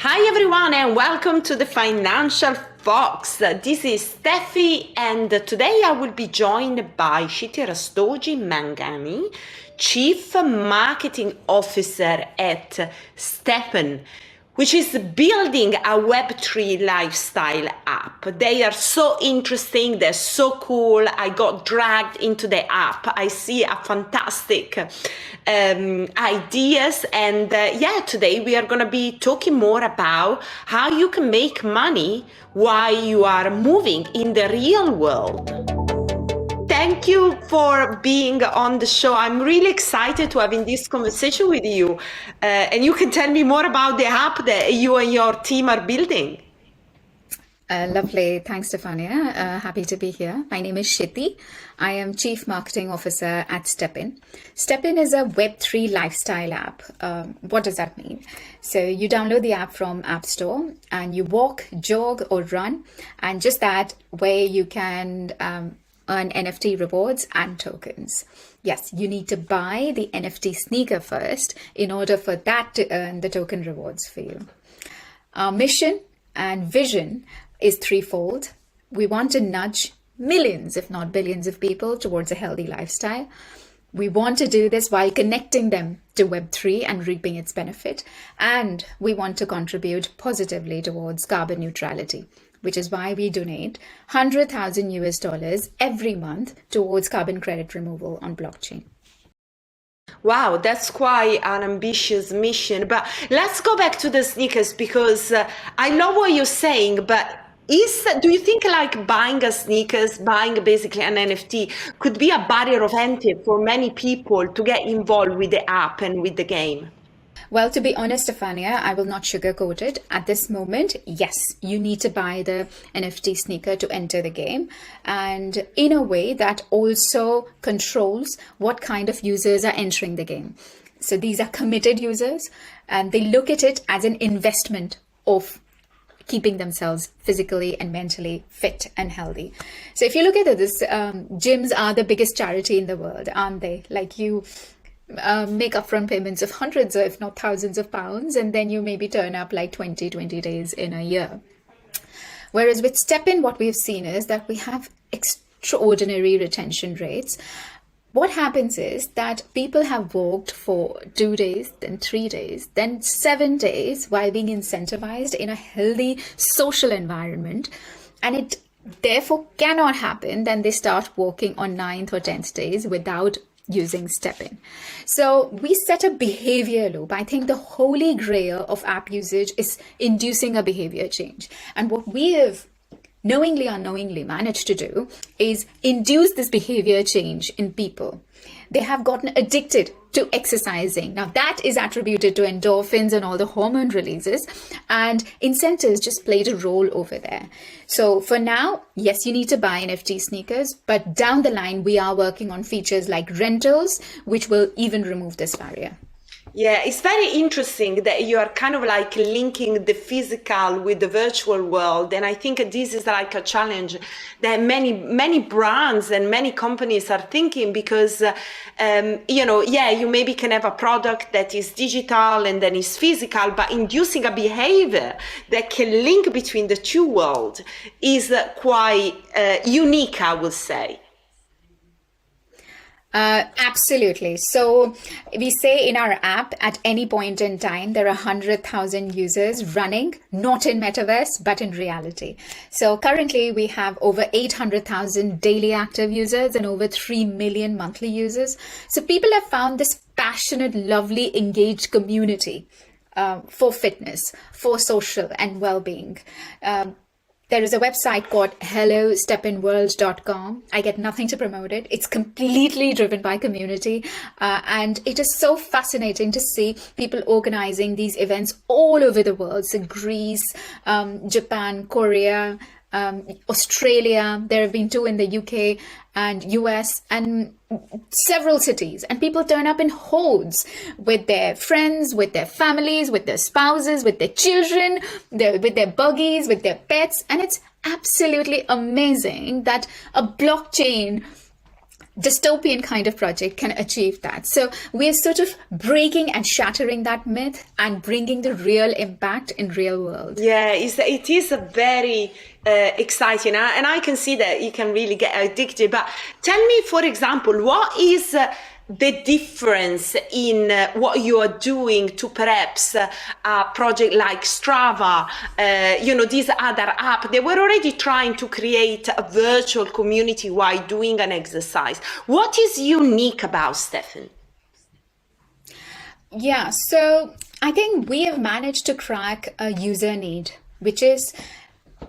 Hi everyone and welcome to the Financial Fox. This is Steffi and today I will be joined by Shiti Rastogi Manghani, Chief Marketing Officer at StepN, which is building a Web3 lifestyle app. They are so interesting, they're so cool. I got dragged into the app. I see a fantastic ideas and today we are gonna be talking more about how you can make money while you are moving in the real world. Thank you for being on the show. I'm really excited to having this conversation with you. And you can tell me more about the app that you and your team are building. Lovely. Thanks, Stefania. Happy to be here. My name is Shiti. I am Chief Marketing Officer at StepN. StepN is a Web3 lifestyle app. What does that mean? So you download the app from App Store and you walk, jog or run, and just that way you can earn NFT rewards and tokens. Yes, you need to buy the NFT sneaker first in order for that to earn the token rewards for you. Our mission and vision is threefold. We want to nudge millions, if not billions of people towards a healthy lifestyle. We want to do this while connecting them to Web3 and reaping its benefit. And we want to contribute positively towards carbon neutrality, which is why we donate $100,000 every month towards carbon credit removal on blockchain. Wow, that's quite an ambitious mission. But let's go back to the sneakers because I love what you're saying, but do you think like buying a sneakers, buying basically an NFT could be a barrier of entry for many people to get involved with the app and with the game? Well, to be honest, Stefania, I will not sugarcoat it. At this moment, yes, you need to buy the NFT sneaker to enter the game. And in a way that also controls what kind of users are entering the game. So these are committed users and they look at it as an investment of keeping themselves physically and mentally fit and healthy. So if you look at this, gyms are the biggest charity in the world, aren't they? Like you make upfront payments of hundreds or if not thousands of pounds, and then you maybe turn up like 20 days in a year. Whereas with StepN, what we've seen is that we have extraordinary retention rates. What happens is that people have worked for 2 days, then 3 days, then 7 days while being incentivized in a healthy social environment. And it therefore cannot happen. Then they start working on 9th or 10th days without using StepN. So we set a behavior loop. I think the holy grail of app usage is inducing a behavior change. And what we have knowingly or unknowingly managed to do is induce this behavior change in people. They have gotten addicted to exercising. Now that is attributed to endorphins and all the hormone releases, and incentives just played a role over there. So for now, yes, you need to buy NFT sneakers, but down the line, we are working on features like rentals, which will even remove this barrier. Yeah, it's very interesting that you are kind of like linking the physical with the virtual world. And I think this is like a challenge that many brands and many companies are thinking because, you maybe can have a product that is digital and then is physical, but inducing a behavior that can link between the two worlds is quite unique, I would say. Absolutely. So we say in our app at any point in time, there are 100,000 users running, not in Metaverse, but in reality. So currently we have over 800,000 daily active users and over 3 million monthly users. So people have found this passionate, lovely, engaged community for fitness, for social and well-being. There is a website called hellostepinworld.com. I get nothing to promote it. It's completely driven by community. And it is so fascinating to see people organizing these events all over the world. So Greece, Japan, Korea, Australia. There have been 2 in the UK and US and several cities. And people turn up in hordes with their friends, with their families, with their spouses, with their children, with their buggies, with their pets. And it's absolutely amazing that a blockchain dystopian kind of project can achieve that. So we're sort of breaking and shattering that myth and bringing the real impact in real world. Yeah, it is a very exciting, and I can see that you can really get addicted. But tell me, for example, what is the difference in what you are doing to perhaps a project like Strava, these other apps? They were already trying to create a virtual community while doing an exercise. What is unique about Stefan? Yeah, so I think we have managed to crack a user need, which is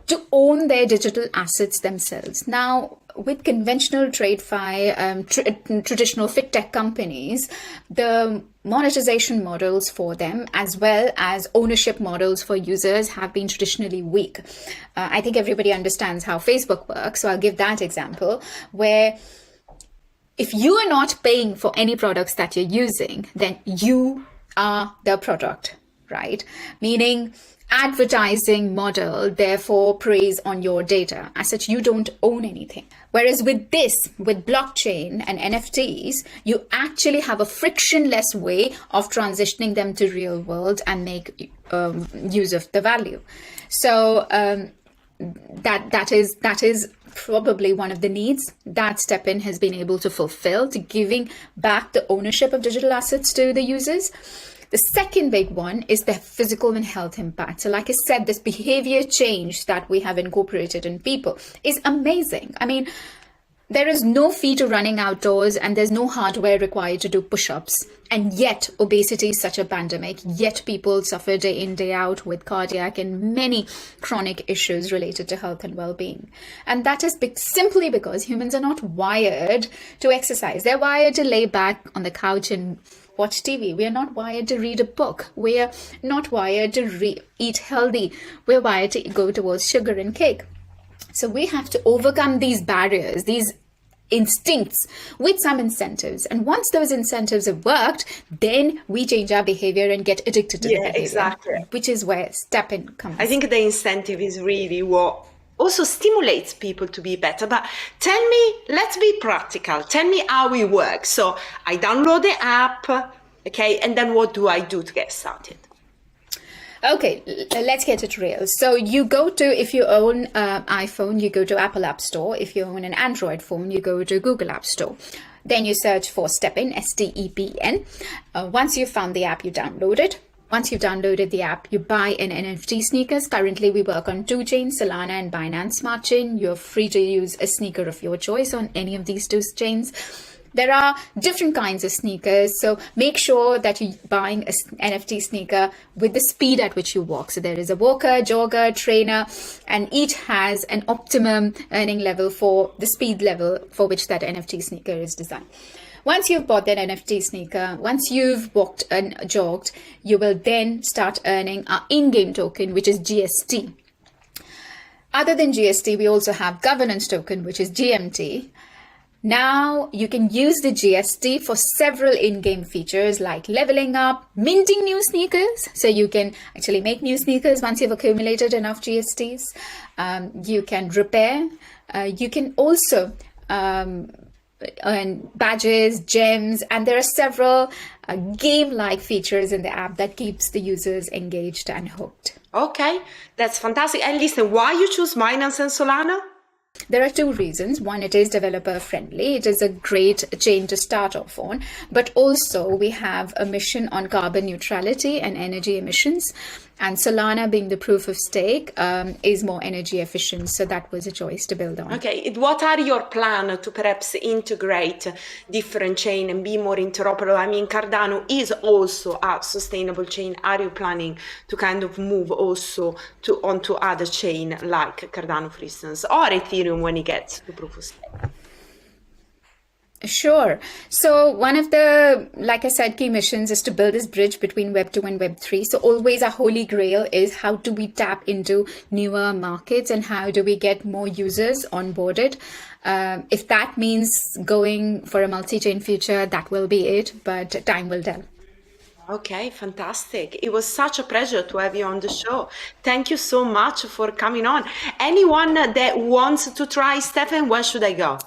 to own their digital assets themselves. Now, with conventional TradeFi, traditional fintech companies, the monetization models for them, as well as ownership models for users, have been traditionally weak. I think everybody understands how Facebook works, so I'll give that example, where if you are not paying for any products that you're using, then you are the product, right? Meaning, advertising model therefore preys on your data. As such, you don't own anything. Whereas with blockchain and NFTs, you actually have a frictionless way of transitioning them to real world and make use of the value. So that is probably one of the needs that StepN has been able to fulfill, to giving back the ownership of digital assets to the users. The second big one is the physical and health impact. So like I said, this behavior change that we have incorporated in people is amazing. I mean, there is no fee to running outdoors and there's no hardware required to do push-ups. And yet obesity is such a pandemic, yet people suffer day in, day out with cardiac and many chronic issues related to health and well-being. And that is simply because humans are not wired to exercise. They're wired to lay back on the couch and watch TV. We are not wired to read a book. We are not wired to eat healthy. We're wired to go towards sugar and cake. So we have to overcome these barriers, these instincts, with some incentives. And once those incentives have worked, then we change our behavior and get addicted to the behavior. Exactly. Which is where StepN comes. I think the incentive is really what also stimulates people to be better. But tell me, let's be practical. Tell me how it works. So I download the app, okay, and then what do I do to get started? Okay, let's get it real. So you go to, if you own iPhone, you go to Apple App Store. If you own an Android phone, you go to Google App Store. Then you search for StepN, StepN. Once you've found the app, you download it. Once you've downloaded the app, you buy an NFT sneakers. Currently, we work on 2 chains, Solana and Binance Smart Chain. You're free to use a sneaker of your choice on any of these 2 chains. There are different kinds of sneakers, so make sure that you're buying an NFT sneaker with the speed at which you walk. So there is a walker, jogger, trainer, and each has an optimum earning level for the speed level for which that NFT sneaker is designed. Once you've bought that NFT sneaker, once you've walked and jogged, you will then start earning our in-game token, which is GST. Other than GST, we also have governance token, which is GMT. Now you can use the GST for several in-game features like leveling up, minting new sneakers. So you can actually make new sneakers once you've accumulated enough GSTs. You can repair. You can also earn badges, gems, and there are several game-like features in the app that keeps the users engaged and hooked. Okay, that's fantastic. And listen, why you choose Binance and Solana? There are 2 reasons. One, it is developer friendly. It is a great chain to start off on. But also we have a mission on carbon neutrality and energy emissions. And Solana, being the proof of stake, is more energy efficient. So that was a choice to build on. Okay, what are your plans to perhaps integrate different chain and be more interoperable? I mean, Cardano is also a sustainable chain. Are you planning to kind of move also onto other chain like Cardano, for instance, or Ethereum when it gets to proof of stake? Sure. So one of the, like I said, key missions is to build this bridge between Web 2 and Web 3. So always our holy grail is how do we tap into newer markets and how do we get more users onboarded? If that means going for a multi-chain future, that will be it, but time will tell. Okay, fantastic. It was such a pleasure to have you on the show. Thank you so much for coming on. Anyone that wants to try Stefan, where should I go?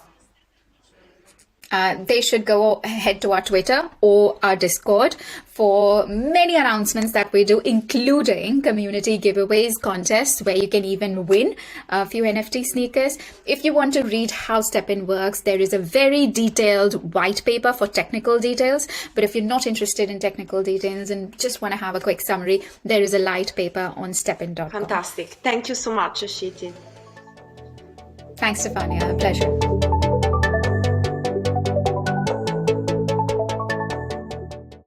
they should go head to our Twitter or our Discord for many announcements that we do, including community giveaways, contests where you can even win a few NFT sneakers. If you want to read how StepN works, there is a very detailed white paper for technical details. But if you're not interested in technical details and just want to have a quick summary, there is a light paper on stepn.com. Fantastic. Thank you so much, Shiti. Thanks, Stefania. A pleasure.